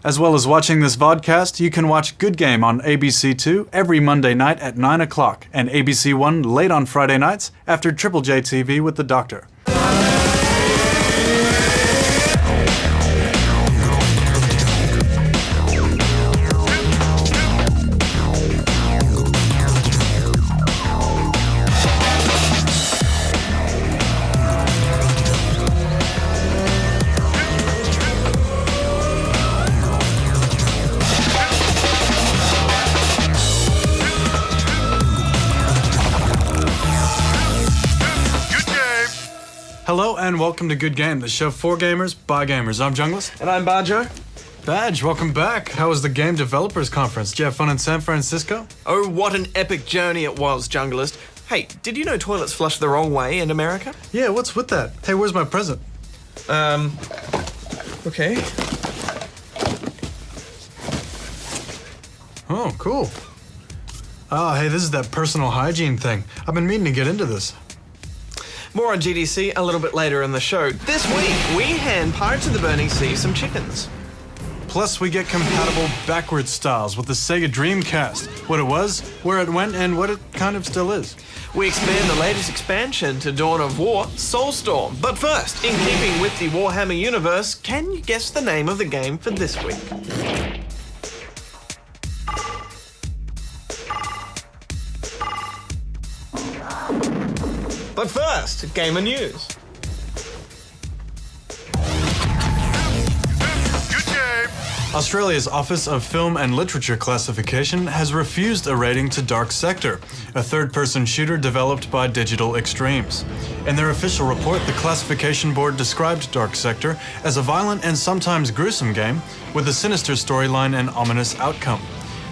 As well as watching this vodcast, you can watch Good Game on ABC2 every Monday night at 9 o'clock and ABC1 late on Friday nights after Triple J TV with the Doctor. Hello and welcome to Good Game, the show for gamers, by gamers. I'm Junglist. And I'm Bajo. Badge, welcome back. How was the Game Developers Conference? Did you have fun in San Francisco? Oh, what an epic journey it was, Junglist. Hey, did you know toilets flush the wrong way in America? Yeah, what's with that? Hey, where's my present? Okay. Oh, cool. Oh, hey, this is that personal hygiene thing. I've been meaning to get into this. More on GDC a little bit later in the show. This week, we hand Pirates of the Burning Sea some chickens. Plus, we get compatible backwards styles with the Sega Dreamcast. What it was, where it went, and what it kind of still is. We expand the latest expansion to Dawn of War, Soulstorm. But first, in keeping with the Warhammer universe, can you guess the name of the game for this week? But first, gamer news. Australia's Office of Film and Literature Classification has refused a rating to Dark Sector, a third-person shooter developed by Digital Extremes. In their official report, the classification board described Dark Sector as a violent and sometimes gruesome game with a sinister storyline and ominous outcome.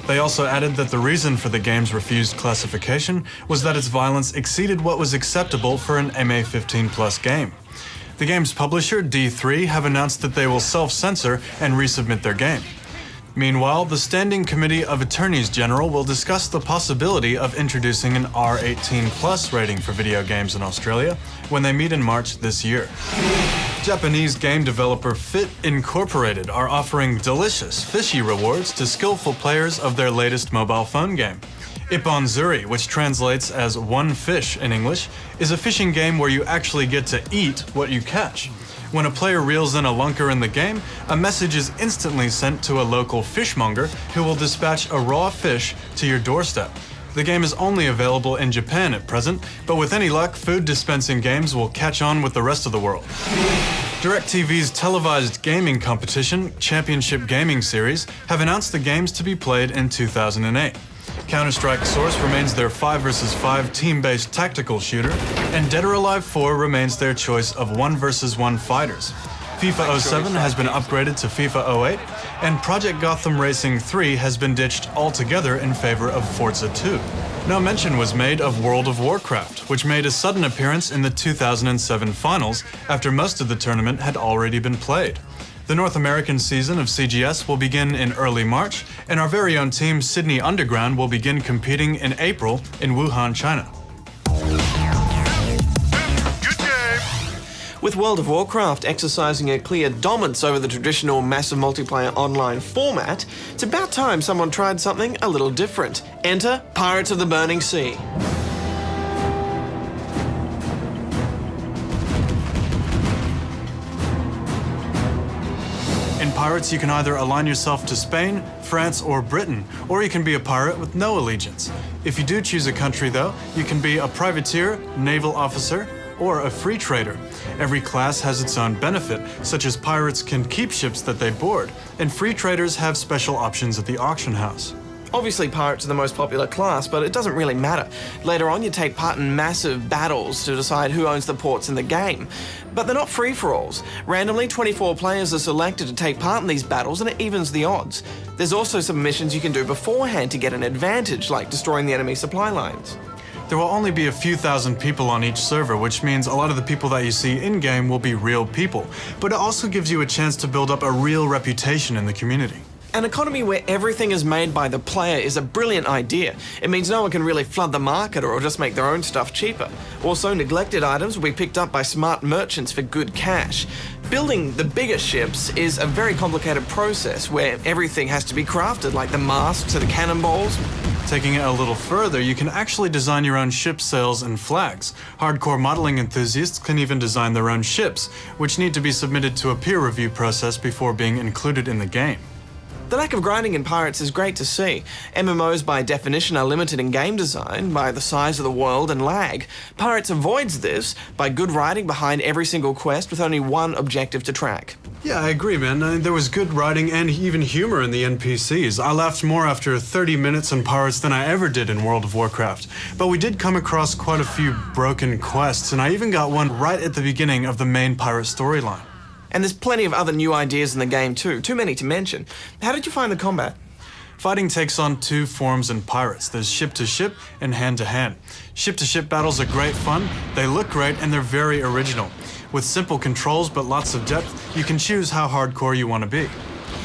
They also added that the reason for the game's refused classification was that its violence exceeded what was acceptable for an MA15+ game. The game's publisher, D3, have announced that they will self-censor and resubmit their game. Meanwhile, the Standing Committee of Attorneys General will discuss the possibility of introducing an R18+ rating for video games in Australia when they meet in March this year. Japanese game developer Fit Incorporated are offering delicious fishy rewards to skillful players of their latest mobile phone game. Ip04, which translates as one fish in English, is a fishing game where you actually get to eat what you catch. When a player reels in a lunker in the game, a message is instantly sent to a local fishmonger who will dispatch a raw fish to your doorstep. The game is only available in Japan at present, but with any luck, food dispensing games will catch on with the rest of the world. DirecTV's televised gaming competition, Championship Gaming Series, have announced the games to be played in 2008. Counter-Strike Source remains their 5 vs 5 team-based tactical shooter, and Dead or Alive 4 remains their choice of 1 vs 1 fighters. FIFA 07 has been upgraded to FIFA 08, and Project Gotham Racing 3 has been ditched altogether in favor of Forza 2. No mention was made of World of Warcraft, which made a sudden appearance in the 2007 finals after most of the tournament had already been played. The North American season of CGS will begin in early March, and our very own team, Sydney Underground, will begin competing in April in Wuhan, China. With World of Warcraft exercising a clear dominance over the traditional massive multiplayer online format, it's about time someone tried something a little different. Enter Pirates of the Burning Sea. In Pirates, you can either align yourself to Spain, France, or Britain, or you can be a pirate with no allegiance. If you do choose a country, though, you can be a privateer, naval officer, or a free trader. Every class has its own benefit, such as pirates can keep ships that they board, and free traders have special options at the auction house. Obviously, pirates are the most popular class, but it doesn't really matter. Later on, you take part in massive battles to decide who owns the ports in the game. But they're not free-for-alls. Randomly, 24 players are selected to take part in these battles, and it evens the odds. There's also some missions you can do beforehand to get an advantage, like destroying the enemy supply lines. There will only be a few thousand people on each server, which means a lot of the people that you see in-game will be real people. But it also gives you a chance to build up a real reputation in the community. An economy where everything is made by the player is a brilliant idea. It means no one can really flood the market or just make their own stuff cheaper. Also, neglected items will be picked up by smart merchants for good cash. Building the biggest ships is a very complicated process where everything has to be crafted, like the masts to the cannonballs. Taking it a little further, you can actually design your own ship sails and flags. Hardcore modeling enthusiasts can even design their own ships, which need to be submitted to a peer review process before being included in the game. The lack of grinding in Pirates is great to see. MMOs by definition are limited in game design by the size of the world and lag. Pirates avoids this by good writing behind every single quest with only one objective to track. Yeah, I agree, man. There was good writing and even humor in the NPCs. I laughed more after 30 minutes in Pirates than I ever did in World of Warcraft. But we did come across quite a few broken quests, and I even got one right at the beginning of the main pirate storyline. And there's plenty of other new ideas in the game too many to mention. How did you find the combat? Fighting takes on two forms in Pirates. There's ship-to-ship and hand-to-hand. Ship-to-ship battles are great fun, they look great, and they're very original. With simple controls but lots of depth, you can choose how hardcore you want to be.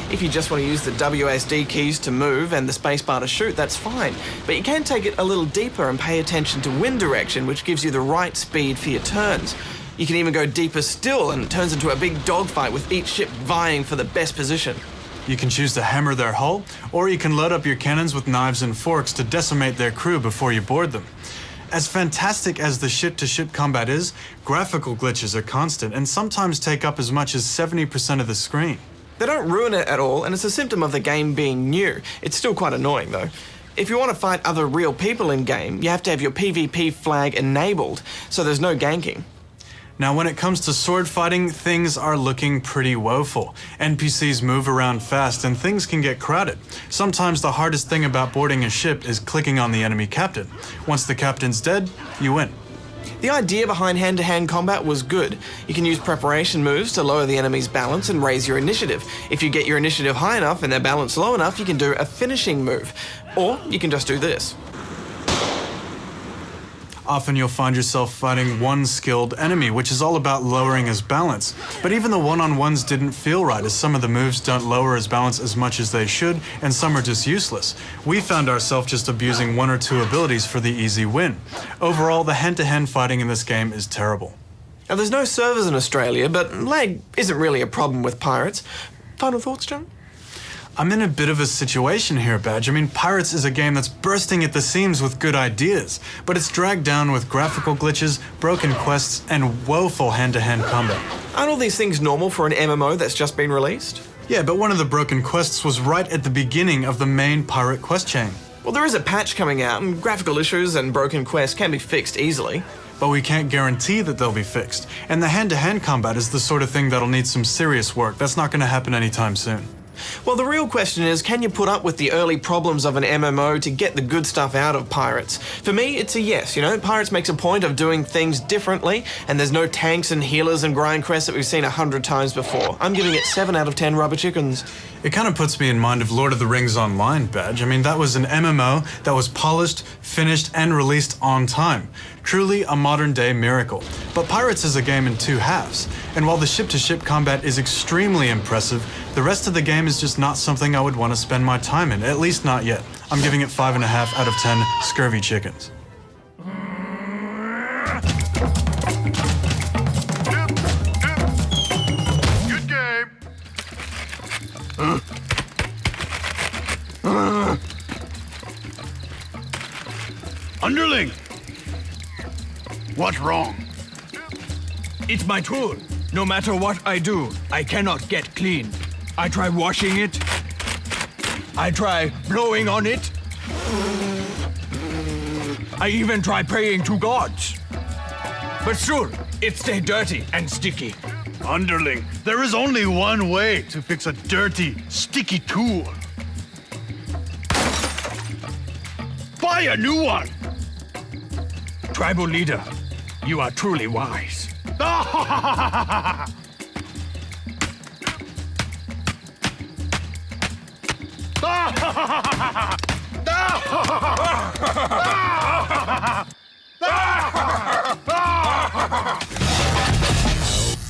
If you just want to use the WSD keys to move and the spacebar to shoot, that's fine. But you can take it a little deeper and pay attention to wind direction, which gives you the right speed for your turns. You can even go deeper still, and it turns into a big dogfight with each ship vying for the best position. You can choose to hammer their hull, or you can load up your cannons with knives and forks to decimate their crew before you board them. As fantastic as the ship-to-ship combat is, graphical glitches are constant and sometimes take up as much as 70% of the screen. They don't ruin it at all, and it's a symptom of the game being new. It's still quite annoying, though. If you want to fight other real people in-game, you have to have your PvP flag enabled, so there's no ganking. Now, when it comes to sword fighting, things are looking pretty woeful. NPCs move around fast and things can get crowded. Sometimes the hardest thing about boarding a ship is clicking on the enemy captain. Once the captain's dead, you win. The idea behind hand-to-hand combat was good. You can use preparation moves to lower the enemy's balance and raise your initiative. If you get your initiative high enough and their balance low enough, you can do a finishing move. Or you can just do this. Often you'll find yourself fighting one skilled enemy, which is all about lowering his balance. But even the one-on-ones didn't feel right, as some of the moves don't lower his balance as much as they should, and some are just useless. We found ourselves just abusing one or two abilities for the easy win. Overall, the hand-to-hand fighting in this game is terrible. Now, there's no servers in Australia, but lag isn't really a problem with Pirates. Final thoughts, John? I'm in a bit of a situation here, Badge. I mean, Pirates is a game that's bursting at the seams with good ideas, but it's dragged down with graphical glitches, broken quests, and woeful hand-to-hand combat. Aren't all these things normal for an MMO that's just been released? Yeah, but one of the broken quests was right at the beginning of the main pirate quest chain. Well, there is a patch coming out, and graphical issues and broken quests can be fixed easily. But we can't guarantee that they'll be fixed. And the hand-to-hand combat is the sort of thing that'll need some serious work. That's not going to happen anytime soon. Well, the real question is, can you put up with the early problems of an MMO to get the good stuff out of Pirates? For me, it's a yes. You know, Pirates makes a point of doing things differently, and there's no tanks and healers and grind quests that we've seen 100 times before. I'm giving it 7 out of 10 rubber chickens. It kind of puts me in mind of Lord of the Rings Online, Badge. I mean, that was an MMO that was polished, finished, and released on time. Truly a modern-day miracle. But Pirates is a game in two halves, and while the ship-to-ship combat is extremely impressive, the rest of the game is just not something I would want to spend my time in, at least not yet. I'm giving it 5.5 out of 10 scurvy chickens. Good game. Underling! What's wrong? It's my tool. No matter what I do, I cannot get clean. I try washing it. I try blowing on it. I even try praying to gods. But still, it stays dirty and sticky. Underling, there is only one way to fix a dirty, sticky tool. Buy a new one! Tribal leader, you are truly wise.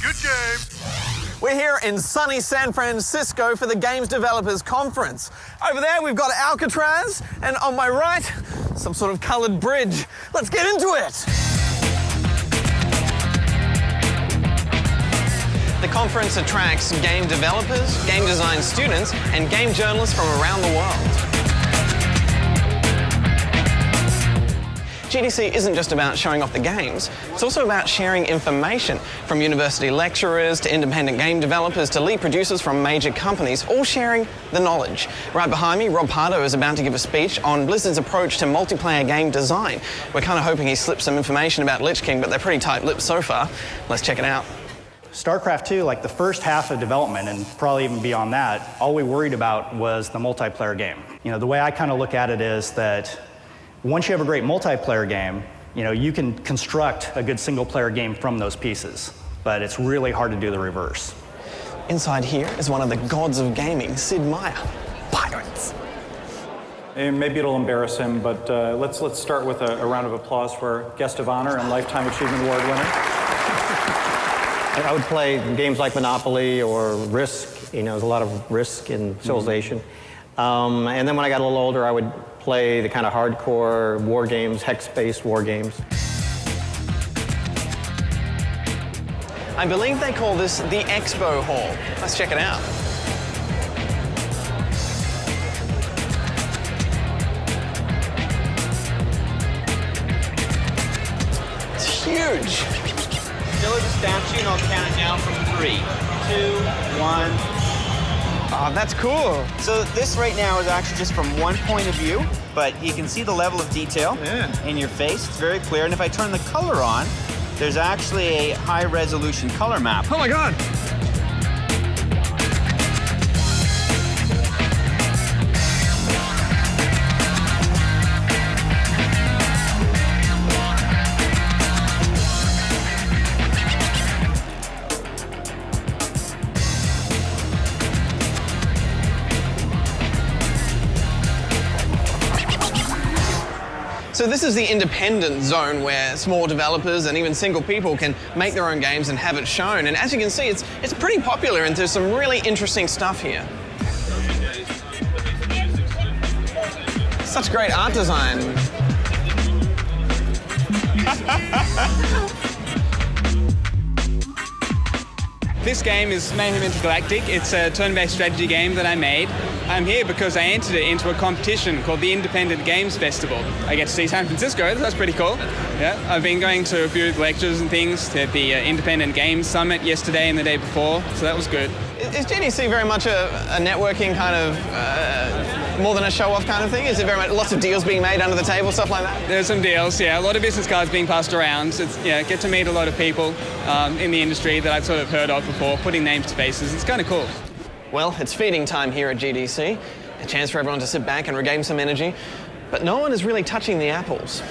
Good game. We're here in sunny San Francisco for the Games Developers Conference. Over there we've got Alcatraz, and on my right, some sort of coloured bridge. Let's get into it! The conference attracts game developers, game design students, and game journalists from around the world. GDC isn't just about showing off the games, it's also about sharing information from university lecturers to independent game developers to lead producers from major companies, all sharing the knowledge. Right behind me, Rob Pardo is about to give a speech on Blizzard's approach to multiplayer game design. We're kind of hoping he slips some information about Lich King, but they're pretty tight-lipped so far. Let's check it out. StarCraft 2, like the first half of development, and probably even beyond that, all we worried about was the multiplayer game. You know, the way I kind of look at it is that once you have a great multiplayer game, you know, you can construct a good single-player game from those pieces, but it's really hard to do the reverse. Inside here is one of the gods of gaming, Sid Meier. Pirates. And maybe it'll embarrass him, but let's start with a round of applause for our guest of honor and Lifetime Achievement Award winner. I would play games like Monopoly or Risk. You know, there's a lot of Risk in Civilization. And then when I got a little older, I would play the kind of hardcore war games, hex-based war games. I believe they call this the Expo Hall. Let's check it out. It's huge. Still as a statue, and I'll count it down from 3, 2, 1. Oh, that's cool. So this right now is actually just from one point of view, but you can see the level of detail in your face. It's very clear. And if I turn the color on, there's actually a high-resolution color map. Oh my God! So this is the independent zone where small developers and even single people can make their own games and have it shown. And as you can see, it's pretty popular and there's some really interesting stuff here. Such great art design. This game is Mayhem Intergalactic. It's a turn-based strategy game that I made. I'm here because I entered it into a competition called the Independent Games Festival. I get to see San Francisco, that's pretty cool. Yeah, I've been going to a few lectures and things at the Independent Games Summit yesterday and the day before, so that was good. Is GDC very much a networking kind of, more than a show-off kind of thing? Is it very much lots of deals being made under the table, stuff like that? There's some deals, yeah. A lot of business cards being passed around. It's, yeah, get to meet a lot of people in the industry that I've sort of heard of before, putting names to faces. It's kind of cool. Well, it's feeding time here at GDC. A chance for everyone to sit back and regain some energy. But no one is really touching the apples.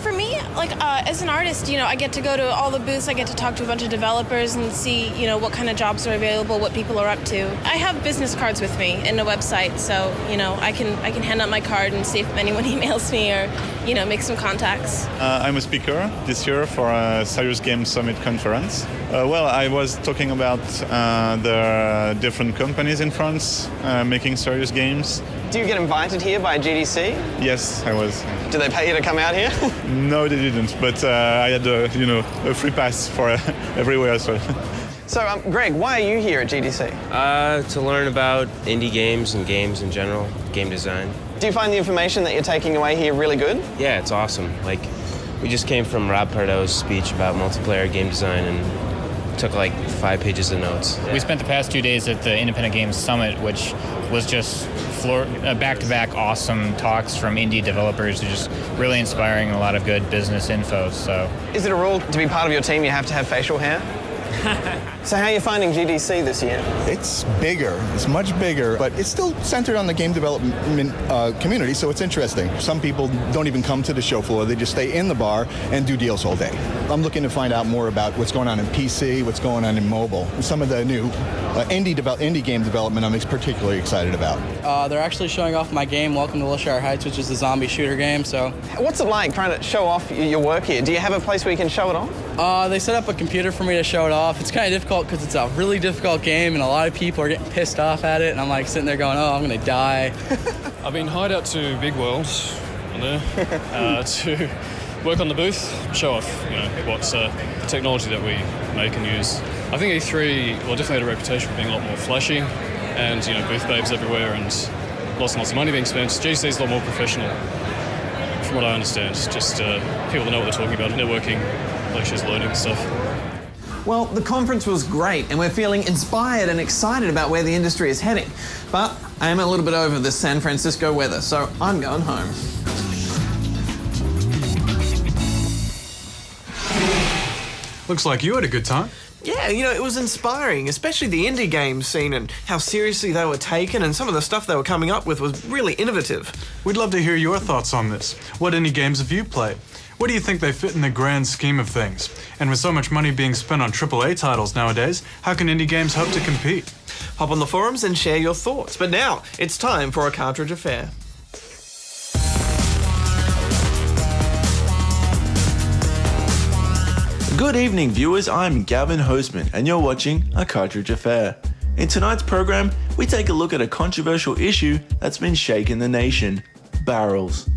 For me, like as an artist, you know, I get to go to all the booths, I get to talk to a bunch of developers and see, you know, what kind of jobs are available, what people are up to. I have business cards with me and a website, so, you know, I can hand out my card and see if anyone emails me or, you know, make some contacts. I'm a speaker this year for a Serious Game Summit conference. Well, I was talking about the different companies in France making serious games. Do you get invited here by GDC? Yes, I was. Do they pay you to come out here? No, they didn't, but I had a free pass for everywhere as well. So, Greg, why are you here at GDC? To learn about indie games and games in general, game design. Do you find the information that you're taking away here really good? Yeah, it's awesome. Like, we just came from Rob Pardo's speech about multiplayer game design and took like 5 pages of notes. We spent the past 2 days at the Independent Games Summit, which was just back-to-back awesome talks from indie developers, just really inspiring and a lot of good business info. So, is it a rule to be part of your team you have to have facial hair? So how are you finding GDC this year? It's bigger. It's much bigger, but it's still centered on the game development community, so it's interesting. Some people don't even come to the show floor. They just stay in the bar and do deals all day. I'm looking to find out more about what's going on in PC, what's going on in mobile. Some of the new indie game development I'm particularly excited about. They're actually showing off my game, Welcome to Wilshire Heights, which is a zombie shooter game. So, what's it like trying to show off your work here? Do you have a place where you can show it off? They set up a computer for me to show it off. It's kind of difficult because it's a really difficult game and a lot of people are getting pissed off at it, and I'm like sitting there going, oh, I'm gonna die. I've been hired out to Big World on there to work on the booth, show off what technology that we make and use. I think E3 definitely had a reputation for being a lot more flashy and booth babes everywhere and lots of money being spent. GC's a lot more professional from what I understand. Just people that know what they're talking about, networking, lectures, learning stuff. Well, the conference was great and we're feeling inspired and excited about where the industry is heading. But I am a little bit over the San Francisco weather, so I'm going home. Looks like you had a good time. Yeah, it was inspiring, especially the indie game scene and how seriously they were taken, and some of the stuff they were coming up with was really innovative. We'd love to hear your thoughts on this. What indie games have you played? What do you think they fit in the grand scheme of things? And with so much money being spent on AAA titles nowadays, how can indie games hope to compete? Hop on the forums and share your thoughts. But now, it's time for a cartridge affair. Good evening, viewers. I'm Gavin Hostman, and you're watching A Cartridge Affair. In tonight's program, we take a look at a controversial issue that's been shaking the nation: barrels.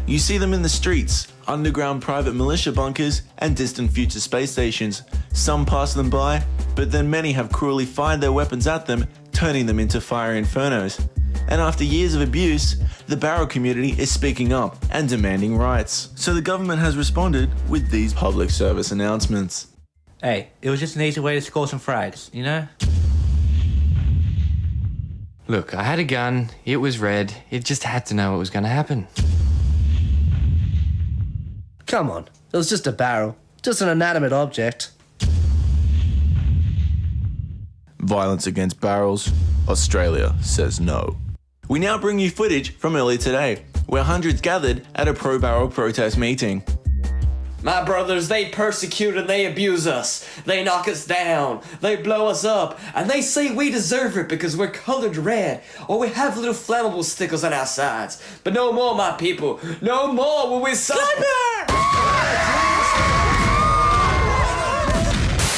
You see them in the streets, underground private militia bunkers, and distant future space stations. Some pass them by, but then many have cruelly fired their weapons at them, turning them into fiery infernos. And after years of abuse, the barrel community is speaking up and demanding rights. So the government has responded with these public service announcements. Hey, it was just an easy way to score some frags, Look, I had a gun, it was red, it just had to know what was going to happen. Come on, it was just a barrel, just an inanimate object. Violence against barrels, Australia says no. We now bring you footage from earlier today, where hundreds gathered at a pro-barrel protest meeting. My brothers, they persecute and they abuse us. They knock us down, they blow us up, and they say we deserve it because we're colored red, or we have little flammable stickers on our sides. But no more, my people, no more will we suffer!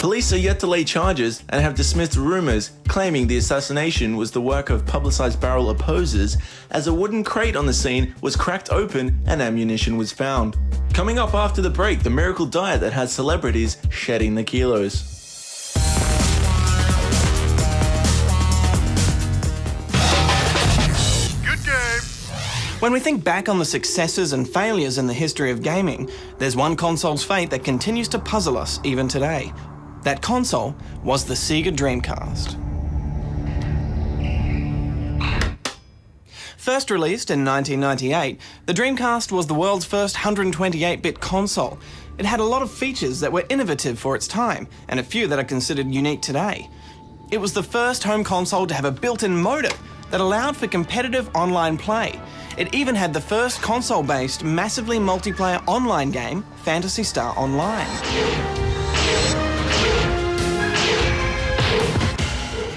Police are yet to lay charges and have dismissed rumours claiming the assassination was the work of publicised barrel opposers, as a wooden crate on the scene was cracked open and ammunition was found. Coming up after the break, the miracle diet that has celebrities shedding the kilos. Good game! When we think back on the successes and failures in the history of gaming, there's one console's fate that continues to puzzle us even today. That console was the Sega Dreamcast. First released in 1998, the Dreamcast was the world's first 128-bit console. It had a lot of features that were innovative for its time, and a few that are considered unique today. It was the first home console to have a built-in modem that allowed for competitive online play. It even had the first console-based, massively multiplayer online game, Phantasy Star Online.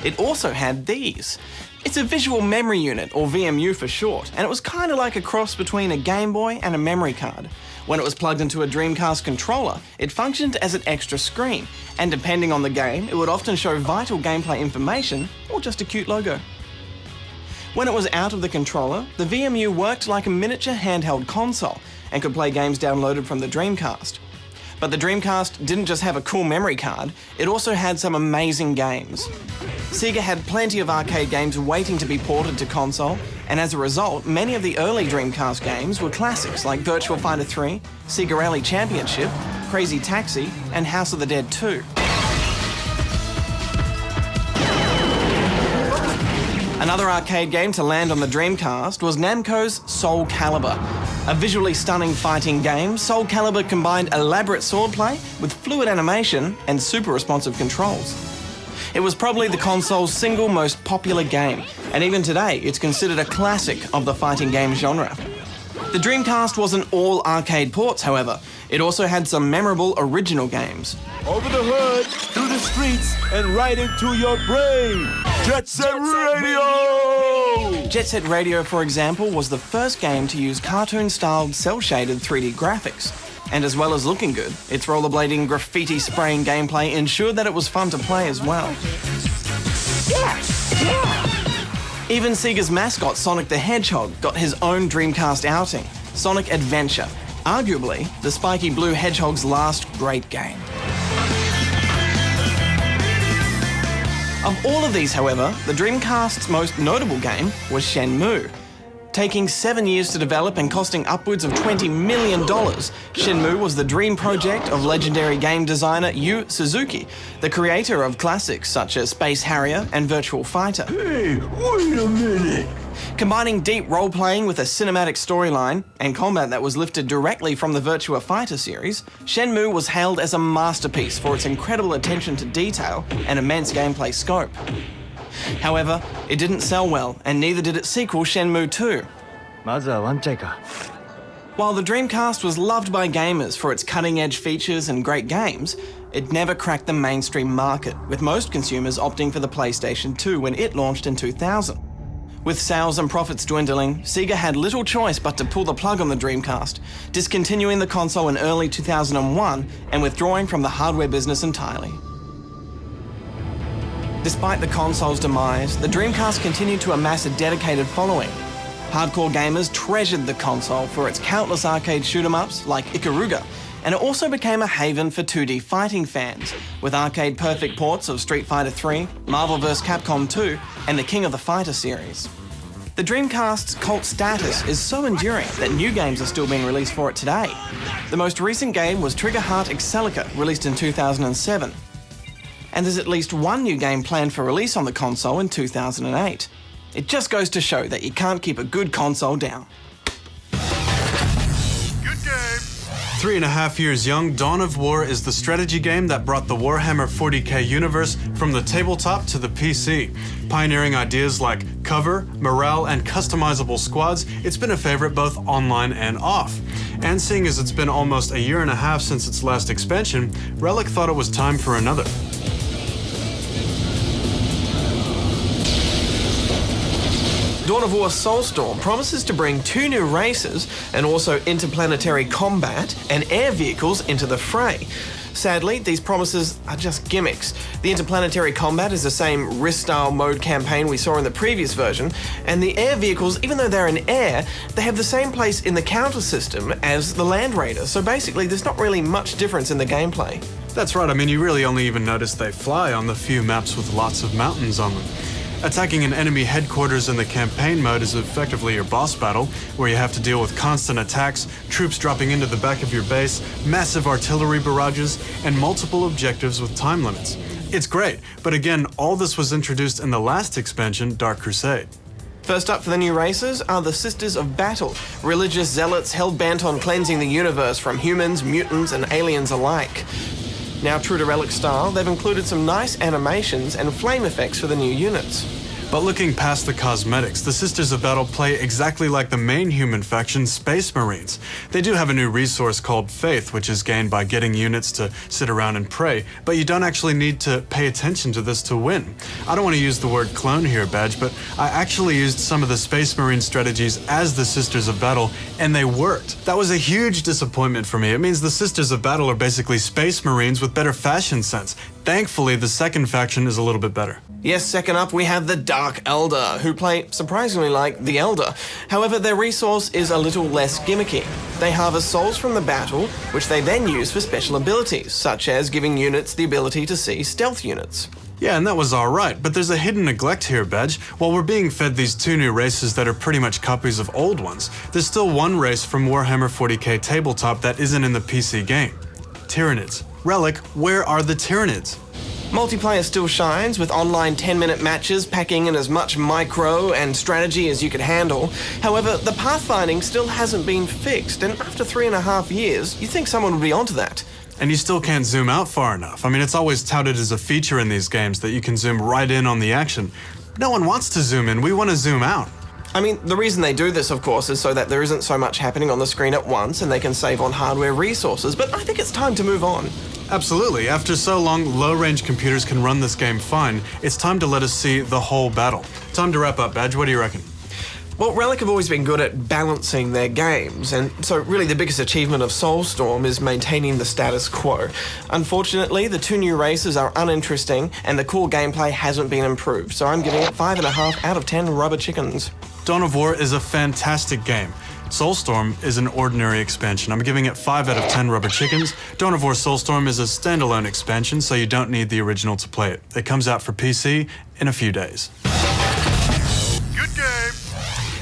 It also had these. It's a visual memory unit, or VMU for short, and it was kind of like a cross between a Game Boy and a memory card. When it was plugged into a Dreamcast controller, it functioned as an extra screen, and depending on the game, it would often show vital gameplay information or just a cute logo. When it was out of the controller, the VMU worked like a miniature handheld console and could play games downloaded from the Dreamcast. But the Dreamcast didn't just have a cool memory card, it also had some amazing games. Sega had plenty of arcade games waiting to be ported to console, and as a result, many of the early Dreamcast games were classics like Virtua Fighter 3, Sega Rally Championship, Crazy Taxi, and House of the Dead 2. Another arcade game to land on the Dreamcast was Namco's Soul Calibur. A visually stunning fighting game, Soul Calibur combined elaborate swordplay with fluid animation and super responsive controls. It was probably the console's single most popular game, and even today it's considered a classic of the fighting game genre. The Dreamcast wasn't all arcade ports, however. It also had some memorable original games. Over the hood, through the streets, and right into your brain. Jet Set Radio! Jet Set Radio, for example, was the first game to use cartoon-styled, cel-shaded 3D graphics. And as well as looking good, its rollerblading, graffiti spraying gameplay ensured that it was fun to play as well. Even Sega's mascot, Sonic the Hedgehog, got his own Dreamcast outing, Sonic Adventure, arguably the spiky blue hedgehog's last great game. Of all of these, however, the Dreamcast's most notable game was Shenmue. Taking 7 years to develop and costing upwards of $20 million, Shenmue was the dream project of legendary game designer Yu Suzuki, the creator of classics such as Space Harrier and Virtual Fighter. Hey, wait a minute! Combining deep role-playing with a cinematic storyline and combat that was lifted directly from the Virtua Fighter series, Shenmue was hailed as a masterpiece for its incredible attention to detail and immense gameplay scope. However, it didn't sell well, and neither did its sequel, Shenmue 2. While the Dreamcast was loved by gamers for its cutting-edge features and great games, it never cracked the mainstream market, with most consumers opting for the PlayStation 2 when it launched in 2000. With sales and profits dwindling, Sega had little choice but to pull the plug on the Dreamcast, discontinuing the console in early 2001 and withdrawing from the hardware business entirely. Despite the console's demise, the Dreamcast continued to amass a dedicated following. Hardcore gamers treasured the console for its countless arcade shoot-em-ups like Ikaruga, and it also became a haven for 2D fighting fans, with arcade-perfect ports of Street Fighter III, Marvel vs. Capcom 2, and the King of the Fighter series. The Dreamcast's cult status is so enduring that new games are still being released for it today. The most recent game was Trigger Heart Excelica, released in 2007. And there's at least one new game planned for release on the console in 2008. It just goes to show that you can't keep a good console down. 3.5 years young, Dawn of War is the strategy game that brought the Warhammer 40k universe from the tabletop to the PC. Pioneering ideas like cover, morale, and customizable squads, it's been a favorite both online and off. And seeing as it's been almost a year and a half since its last expansion, Relic thought it was time for another. Dawn of War Soulstorm promises to bring 2 new races and also interplanetary combat and air vehicles into the fray. Sadly, these promises are just gimmicks. The interplanetary combat is the same Risk-style mode campaign we saw in the previous version, and the air vehicles, even though they're in air, they have the same place in the counter system as the Land Raider, so basically there's not really much difference in the gameplay. That's right, I mean, you really only even notice they fly on the few maps with lots of mountains on them. Attacking an enemy headquarters in the campaign mode is effectively your boss battle, where you have to deal with constant attacks, troops dropping into the back of your base, massive artillery barrages, and multiple objectives with time limits. It's great, but again, all this was introduced in the last expansion, Dark Crusade. First up for the new races are the Sisters of Battle, religious zealots hell-bent on cleansing the universe from humans, mutants, and aliens alike. Now, true to Relic style, they've included some nice animations and flame effects for the new units. But looking past the cosmetics, the Sisters of Battle play exactly like the main human faction, Space Marines. They do have a new resource called Faith, which is gained by getting units to sit around and pray, but you don't actually need to pay attention to this to win. I don't want to use the word clone here, Badge, but I actually used some of the Space Marine strategies as the Sisters of Battle, and they worked. That was a huge disappointment for me. It means the Sisters of Battle are basically Space Marines with better fashion sense. Thankfully, the second faction is a little bit better. Yes, second up we have the Dark Elder, who play surprisingly like the Elder. However, their resource is a little less gimmicky. They harvest souls from the battle, which they then use for special abilities, such as giving units the ability to see stealth units. Yeah, and that was alright, but there's a hidden neglect here, Badge. While we're being fed these 2 new races that are pretty much copies of old ones, there's still one race from Warhammer 40k Tabletop that isn't in the PC game. Tyranids. Relic, where are the Tyranids? Multiplayer still shines, with online 10-minute matches packing in as much micro and strategy as you could handle. However, the pathfinding still hasn't been fixed, and after 3.5 years, you'd think someone would be onto that. And you still can't zoom out far enough. I mean, it's always touted as a feature in these games that you can zoom right in on the action. No one wants to zoom in, we want to zoom out. I mean, the reason they do this, of course, is so that there isn't so much happening on the screen at once and they can save on hardware resources, but I think it's time to move on. Absolutely. After so long, low-range computers can run this game fine. It's time to let us see the whole battle. Time to wrap up, Badge. What do you reckon? Well, Relic have always been good at balancing their games, and so really the biggest achievement of Soulstorm is maintaining the status quo. Unfortunately, the 2 new races are uninteresting, and the core gameplay hasn't been improved, so I'm giving it 5.5 out of 10 rubber chickens. Dawn of War is a fantastic game. Soulstorm is an ordinary expansion. I'm giving it 5 out of 10 rubber chickens. Dawn of War Soulstorm is a standalone expansion, so you don't need the original to play it. It comes out for PC in a few days. Good game!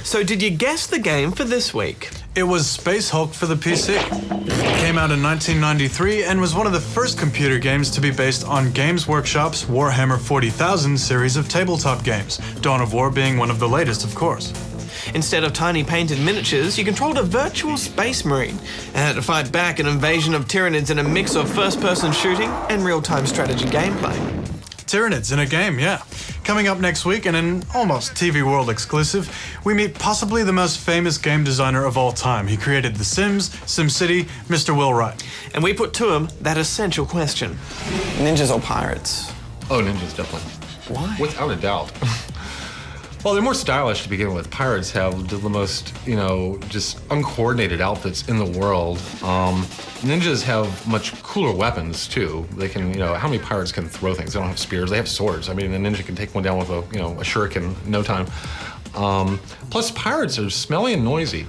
So did you guess the game for this week? It was Space Hulk for the PC. It came out in 1993 and was one of the first computer games to be based on Games Workshop's Warhammer 40,000 series of tabletop games, Dawn of War being one of the latest, of course. Instead of tiny painted miniatures, you controlled a virtual space marine and had to fight back an invasion of Tyranids in a mix of first-person shooting and real-time strategy gameplay. Tyranids in a game, yeah. Coming up next week, and an almost TV World exclusive, we meet possibly the most famous game designer of all time. He created The Sims, SimCity, Mr. Will Wright. And we put to him that essential question. Ninjas or pirates? Oh, ninjas, definitely. Why? Without a doubt. Well, they're more stylish to begin with. Pirates have the most, just uncoordinated outfits in the world. Ninjas have much cooler weapons, too. They can, how many pirates can throw things? They don't have spears, they have swords. I mean, a ninja can take one down with a shuriken in no time. Plus, pirates are smelly and noisy.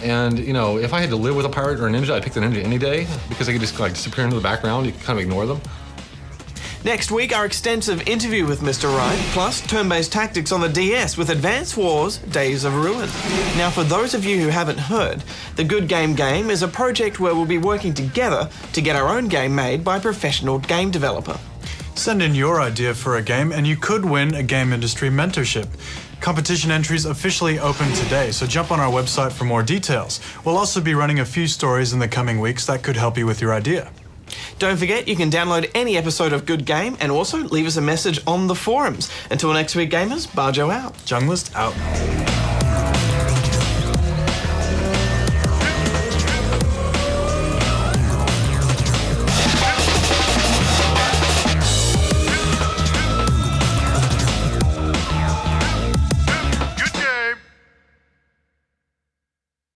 And, if I had to live with a pirate or a ninja, I'd pick the ninja any day because they could just, disappear into the background. You can kind of ignore them. Next week, our extensive interview with Mr. Wright, plus turn-based tactics on the DS with Advance Wars, Days of Ruin. Now, for those of you who haven't heard, the Good Game is a project where we'll be working together to get our own game made by a professional game developer. Send in your idea for a game and you could win a game industry mentorship. Competition entries officially open today, so jump on our website for more details. We'll also be running a few stories in the coming weeks that could help you with your idea. Don't forget, you can download any episode of Good Game and also leave us a message on the forums. Until next week, gamers, Barjo out. Junglist out.